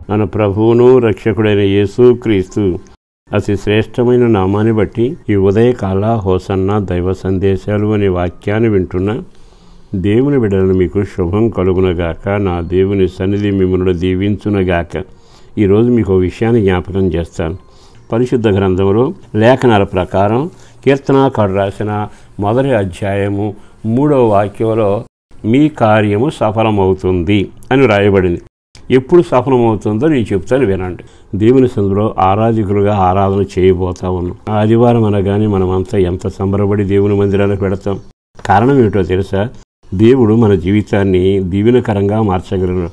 మన ప్రభువును రక్షకుడైన యేసు క్రీస్తు అతి శ్రేష్టమైన నామాన్ని బట్టి ఈ ఉదయకాల హోసన్న దైవ సందేశాలు అనే వాక్యాన్ని వింటున్న దేవుని బిడ్డలను మీకు శుభం కలుగునగాక. నా దేవుని సన్నిధి మిమ్మల్ని దీవించునగాక. ఈరోజు మీకు విషయాన్ని జ్ఞాపకం చేస్తాను. పరిశుద్ధ గ్రంథంలో లేఖనాల ప్రకారం కీర్తనాకారుడు రాసిన మొదటి అధ్యాయము 3వ వాక్యంలో మీ కార్యము సఫలమవుతుంది అని రాయబడింది. ఎప్పుడు సఫలమవుతుందో నేను చెప్తాను, వినండి. దేవుని సందులో ఆరాధకులుగా ఆరాధన చేయబోతా ఉన్నాం. ఆదివారం అనగానే మనమంతా ఎంత సంబరపడి దేవుని మందిరానికి వెళతాం. కారణం ఏమిటో తెలుసా? దేవుడు మన జీవితాన్ని దీవెనకరంగా మార్చగలరు.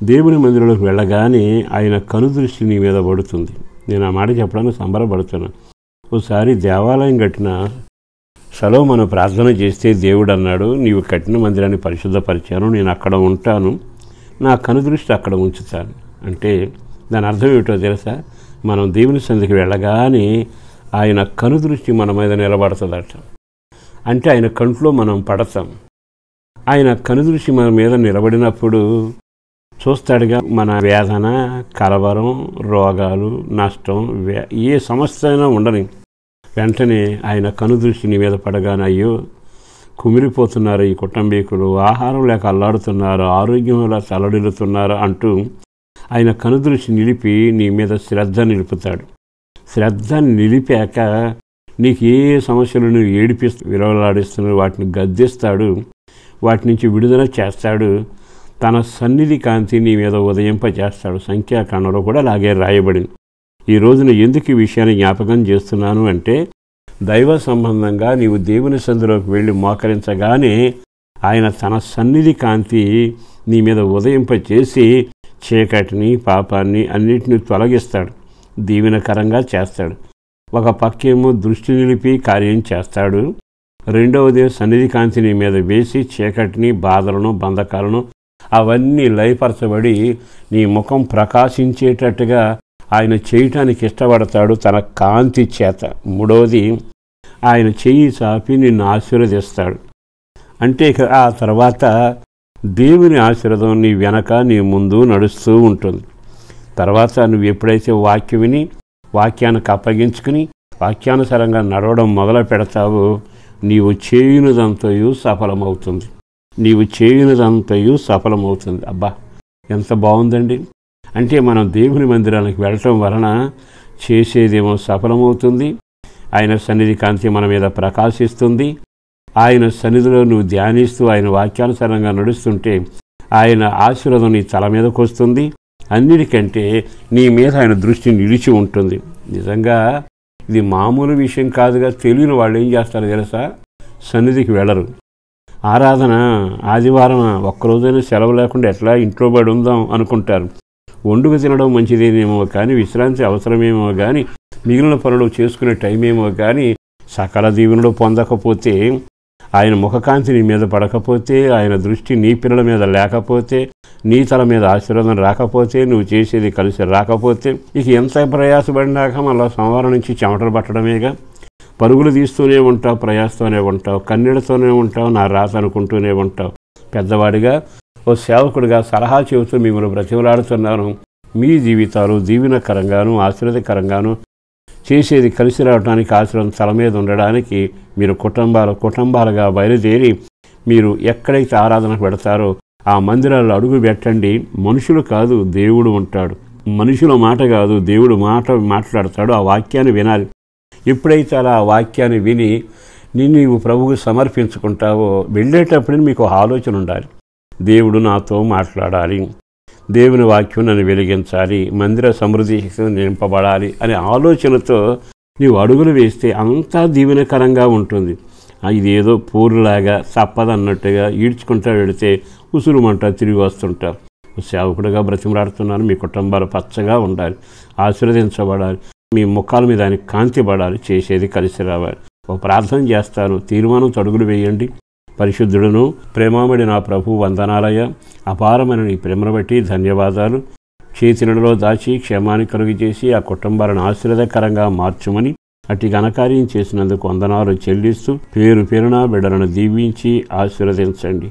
దేవుని మందిరంలోకి వెళ్ళగానే ఆయన కనుదృష్టి నీ మీద పడుతుంది. నేను ఆ మాట చెప్పడానికి సంబరపడుతున్నాను. ఒకసారి దేవాలయం కట్టిన సొలొమోను ప్రార్థన చేస్తే దేవుడు అన్నాడు, నీవు కట్టిన మందిరాన్ని పరిశుద్ధపరిచాను, నేను అక్కడ ఉంటాను, నా కనుదృష్టి అక్కడ ఉంచుతాను. అంటే దాని అర్థం ఏమిటో తెలుసా? మనం దేవుని సన్నిధికి వెళ్ళగానే ఆయన కనుదృష్టి మన మీద నిలబడుతుందట. అంటే ఆయన కంట్లో మనం పడతాం. ఆయన కనుదృష్టి మన మీద నిలబడినప్పుడు చూస్తాడుగా. మన వేదన, కలవరం, రోగాలు, నష్టం, ఏ సమస్య అయినా ఉండని వెంటనే ఆయన కనుదృష్టి నీ మీద పడగానే, అయ్యో కుమిరిపోతున్నారు ఈ కుటుంబీకులు, ఆహారం లేక అల్లాడుతున్నారు, ఆరోగ్యంలో తలడిల్లుతున్నారు అంటూ ఆయన కనుదృష్టి నిలిపి నీ మీద శ్రద్ధ నిలుపుతాడు. శ్రద్ధ నిలిపాక నీకు ఏ సమస్యలు నువ్వు విరవలాడిస్తున్నావు వాటిని గద్దిస్తాడు, వాటి నుంచి విడుదల చేస్తాడు. తన సన్నిధి కాంతి నీ మీద ఉదయింపజేస్తాడు. సంఖ్యాకాండంలో కూడా అలాగే రాయబడింది. ఈ రోజున ఎందుకు ఈ విషయాన్ని జ్ఞాపకం చేస్తున్నాను అంటే, దైవ సంబంధంగా నీవు దేవుని సన్నిధిలోకి వెళ్ళి మోకరించగానే ఆయన తన సన్నిధి కాంతి నీ మీద ఉదయింపచేసి చీకటిని, పాపాన్ని అన్నిటిని తొలగిస్తాడు, దీవెనకరంగా చేస్తాడు. ఒక పక్కేమో దృష్టి నిలిపి కార్యం చేస్తాడు, రెండవది సన్నిధి కాంతి నీ మీద వేసి చీకటిని, బాధలను, బంధకాలను అవన్నీ లయపరచబడి నీ ముఖం ప్రకాశించేటట్టుగా ఆయన చేయటానికి ఇష్టపడతాడు తన కాంతి చేత. మూడవది, ఆయన చెయ్యి చాపి నిన్ను ఆశీర్వదిస్తాడు. అంటే ఆ తర్వాత దేవుని ఆశీర్వాదం నీ వెనక, నీ ముందు నడుస్తూ ఉంటుంది. తర్వాత నువ్వు ఎప్పుడైతే వాక్యం విని వాక్యానికి అప్పగించుకుని వాక్యానుసారంగా నడవడం మొదలు పెడతావో, నీవు చేయునదంతయు సఫలమవుతుంది. నీవు చేయునదంతయు సఫలమవుతుంది. అబ్బా, ఎంత బాగుందండి! అంటే మనం దేవుని మందిరానికి వెళ్ళటం వలన చేసేదేమో సఫలమవుతుంది, ఆయన సన్నిధి కాంతి మన మీద ప్రకాశిస్తుంది, ఆయన సన్నిధిలో నువ్వు ధ్యానిస్తూ ఆయన వాక్యానుసారంగా నడుస్తుంటే ఆయన ఆశీర్వాదం నీ తల మీదకి వస్తుంది. అన్నిటికంటే నీ మీద ఆయన దృష్టి నిలిచి ఉంటుంది. నిజంగా ఇది మామూలు విషయం కాదుగా. తెలియని వాళ్ళు ఏం చేస్తారో తెలుసా? సన్నిధికి వెళ్ళరు. ఆరాధన ఆదివారం ఒక్కరోజైనా సెలవు లేకుండా ఎట్లా ఇంట్లో పడి ఉందాం అనుకుంటారు. వండుకు తినడం మంచిదేమో కానీ, విశ్రాంతి అవసరమేమో కానీ, మిగిలిన పనులు చేసుకునే టైం ఏమో కానీ, సకల దీవెనలు పొందకపోతే, ఆయన ముఖకాంతి నీ మీద పడకపోతే, ఆయన దృష్టి నీ పిల్లల మీద లేకపోతే, నీ తల మీద ఆశీర్వాదం రాకపోతే, నువ్వు చేసేది కలిసి రాకపోతే, ఇక ఎంత ప్రయాసపడినాక మళ్ళీ సోమవారం నుంచి చెమటలు పట్టడమేగా. పరుగులు తీస్తూనే ఉంటావు, ప్రయాసతోనే ఉంటావు, కన్నీళ్లతోనే ఉంటావు, నా రాత అనుకుంటూనే ఉంటావు. పెద్దవాడిగా, ఓ సేవకుడిగా సలహా చెబుతూ మిమ్మల్ని బ్రతిమలాడుతున్నాను. మీ జీవితాలు దీవెనకరంగాను ఆశీర్వాదకరంగాను, చేసేది కలిసి రావడానికి, ఆశీర్వాదం తల మీద ఉండడానికి మీరు కుటుంబాలుగా బయలుదేరి మీరు ఎక్కడైతే ఆరాధనకు పెడతారో ఆ మందిరాల్లో అడుగు పెట్టండి. మనుషులు కాదు, దేవుడు ఉంటాడు. మనుషుల మాట కాదు, దేవుడు మాట్లాడతాడు. ఆ వాక్యాన్ని వినాలి. ఎప్పుడైతే అలా ఆ వాక్యాన్ని విని నీవు ప్రభువుకు సమర్పించుకుంటావో, వెళ్ళేటప్పుడు మీకు ఆలోచన ఉండాలి. దేవుడు నాతో మాట్లాడాలి, దేవుని వాక్యం నన్ను వెలిగించాలి, మందిర సమృద్ధి నింపబడాలి అనే ఆలోచనతో నీవు అడుగులు వేస్తే అంతా దీవెనకరంగా ఉంటుంది. ఇదేదో పూర్లాగా తప్పదన్నట్టుగా ఈడ్చుకుంటా వెళితే ఉసురుమంటా తిరిగి వస్తుంటారు. సేవకుడిగా బ్రతిమలాడుతున్నాను, మీ కుటుంబాలు పచ్చగా ఉండాలి, ఆశీర్వదించబడాలి, మీ ముఖాల మీద ఆయన కాంతి పడాలి, చేసేది కలిసి రావాలి. ఒక ప్రార్థన చేస్తాను, తీర్మానం అడుగులు వేయండి. పరిశుద్ధుడును ప్రేమామడి నా ప్రభు, వందనాలయ, అపారమైన నీ ప్రేమను బట్టి ధన్యవాదాలు. చేతినలో దాచి క్షేమాన్ని కలుగు చేసి ఆ కుటుంబాలను ఆశీర్వాదకరంగా మార్చుమని అట్టి ఘనకార్యం చేసినందుకు వందనాలు చెల్లిస్తూ పేరు పేరున బిడ్డలను దీవించి ఆశీర్వదించండి.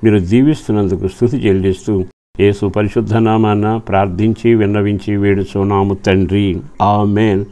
మీరు దీవిస్తున్నందుకు స్తుతి చెల్లిస్తూ యేసు పరిశుద్ధ నామాన ప్రార్థించి విన్నవించి వేడుచున్నాము తండ్రి. ఆమేన్.